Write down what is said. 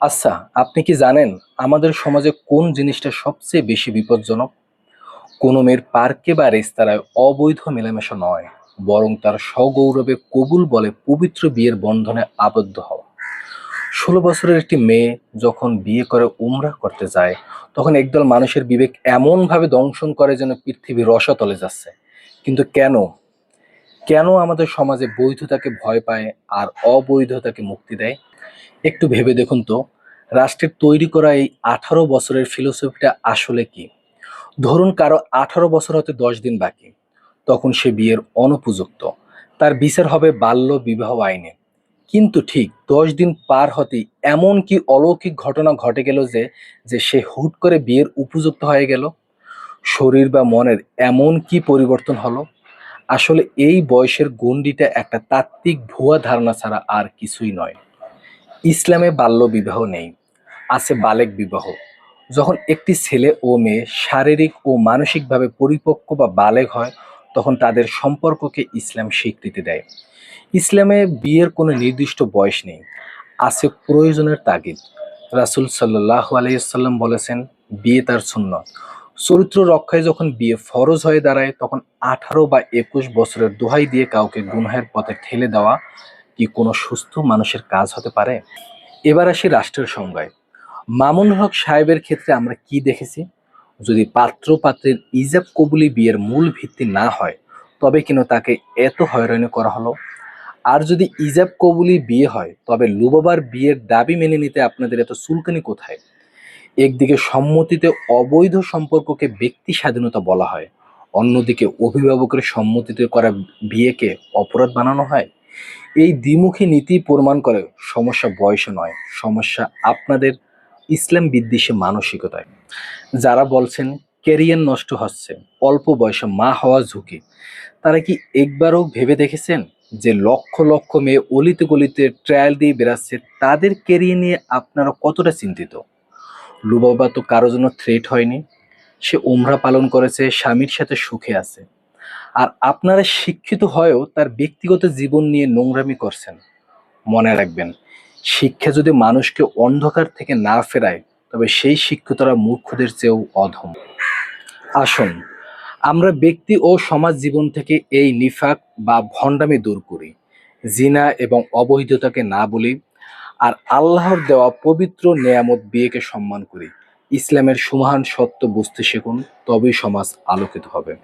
আচ্ছা, আপনি কি জানেন আমাদের সমাজে কোন জিনিসটা সবচেয়ে বেশি বিপজ্জনক? কোনো মেয়ের পার্কে বা রেস্তোরাঁয় অবৈধ মেলামেশা নয়, বরং তার সগৌরবে কবুল বলে পবিত্র বিয়ের বন্ধনে আবদ্ধ হওয়া। ১৬ বছরের একটি মেয়ে যখন বিয়ে করে উমরাহ করতে যায়, তখন একদল মানুষের বিবেক এমনভাবে দংশন করে যেন পৃথিবী রসাতলে যাচ্ছে। কিন্তু কেন? কেন আমাদের সমাজে বৈধতাকে ভয় পায় আর অবৈধতাকে মুক্তি দেয়? একটু ভেবে দেখুন তো, রাষ্ট্রের তৈরি করা এই ১৮ বছরের ফিলোসফিটা আসলে কি? ধরুন কারো ১৮ বছর হতে ১০ দিন বাকি, তখন সে বিয়ের অনুপযুক্ত। তার বিচার হবে বাল্য বিবাহ আইনে। কিন্তু ঠিক ১০ দিন পার হতেই এমন কি অলৌকিক ঘটনা ঘটে গেল যে যে সে হুট করে বিয়ের উপযুক্ত হয়ে গেল? শরীর বা মনের এমন কি পরিবর্তন হলো? আসলে এই বয়সের গণ্ডিটা একটা তাত্ত্বিক ভুয়া ধারণা ছাড়া আর কিছুই নয়। ইসলামে বাল্য বিবাহ নেই, আছে বালেগ বিবাহ। যখন একটি ছেলে ও মেয়ে শারীরিক ও মানসিকভাবে পরিপক্ক বা বালেগ হয়, তখন তাদের সম্পর্ককে ইসলাম স্বীকৃতি দেয়। ইসলামে বিয়ের কোনো নির্দিষ্ট বয়স নেই, আছে প্রয়োজনের তাগিদ। রাসূল সাল্লাল্লাহু আলাইহি সাল্লাম বলেছেন, বিয়ে তার সুন্নত। চরিত্র রক্ষায় যখন বিয়ে ফরজ হয়ে দাঁড়ায়, তখন ১৮ বা ২১ বছরের দোহাই দিয়ে কাউকে গুনহের পথে ঠেলে দেওয়া কি কোনো সুস্থ মানুষের কাজ হতে পারে? এবার আসি রাষ্ট্রের সংজ্ঞায়। মামুনুল হক সাহেবের ক্ষেত্রে আমরা কি দেখেছি? যদি পাত্র পাত্রীর ইজাব কবুলি বিয়ের মূল ভিত্তি না হয়, তবে কেন তাকে এত হয়রানি করা হলো? আর যদি ইজাব কবুলি বিয়ে হয়, তবে লুবাবার বিয়ের দাবি মেনে নিতে আপনাদের এত চুলকানি কোথায়? একদিকে সম্মতিতে অবৈধ সম্পর্ককে ব্যক্তি স্বাধীনতা বলা হয়, অন্যদিকে অভিভাবকের সম্মতিতে করা বিয়েকে অপরাধ বানানো হয়। এই দ্বিমুখী নীতি প্রমাণ করে সমস্যা বয়সে নয়, সমস্যা আপনাদের ইসলাম বিদ্বেষী মানসিকতায়। যারা বলছেন ক্যারিয়ার নষ্ট হচ্ছে, অল্প বয়সে মা হওয়া ঝুঁকি, তারা কি একবারও ভেবে দেখেছেন যে লক্ষ লক্ষ মেয়ে অলিতে গলিতে ট্রায়াল দিয়ে বেড়াচ্ছে, তাদের ক্যারিয়ার নিয়ে আপনারা কতটা চিন্তিত? লুবাবা তো কারো জন্য থ্রেট হয়নি, সে উমরা পালন করেছে, স্বামীর সাথে সুখে আছে। আর আপনারা শিক্ষিত হয়েও তার ব্যক্তিগত জীবন নিয়ে নোংরামি করছেন। মনে রাখবেন, শিক্ষা যদি মানুষকে অন্ধকার থেকে না ফেরায়, তবে সেই শিক্ষিতরা মূর্খদের চেয়েও অধম। আসুন আমরা ব্যক্তি ও সমাজ জীবন থেকে এই নিফাক বা ভণ্ডামি দূর করি, জিনা এবং অবৈধতাকে না বলি, আর আল্লাহর দেওয়া পবিত্র নেয়ামত বিয়েকে সম্মান করি। ইসলামের সুমহান সত্য বুঝতে শিখুন, তবেই সমাজ আলোকিত হবে।